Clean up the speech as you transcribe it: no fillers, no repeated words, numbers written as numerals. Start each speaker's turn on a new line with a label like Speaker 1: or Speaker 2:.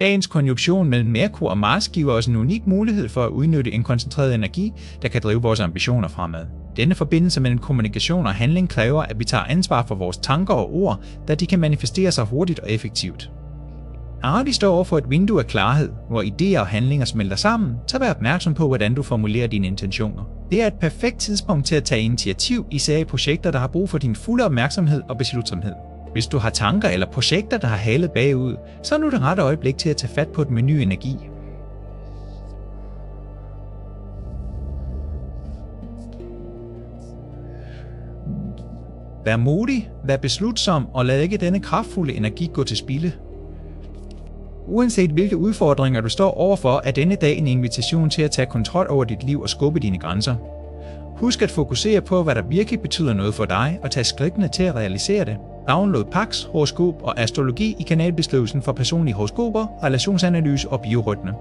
Speaker 1: Dagens konjunktion mellem Merkur og Mars giver os en unik mulighed for at udnytte en koncentreret energi, der kan drive vores ambitioner fremad. Denne forbindelse mellem kommunikation og handling kræver, at vi tager ansvar for vores tanker og ord, da de kan manifestere sig hurtigt og effektivt. Vi står over for et vindue af klarhed, hvor idéer og handlinger smelter sammen, så vær opmærksom på, hvordan du formulerer dine intentioner. Det er et perfekt tidspunkt til at tage initiativ, især i projekter, der har brug for din fulde opmærksomhed og beslutsomhed. Hvis du har tanker eller projekter, der har halet bagud, så er nu det rette øjeblik til at tage fat på med ny energi. Vær modig, vær beslutsom og lad ikke denne kraftfulde energi gå til spilde. Uanset hvilke udfordringer du står overfor, er denne dag en invitation til at tage kontrol over dit liv og skubbe dine grænser. Husk at fokusere på, hvad der virkelig betyder noget for dig, og tage skridtene til at realisere det. Download Pax, horoskop og astrologi i kanalbeskrivelsen for personlige horoskoper, relationsanalyse og biorytme.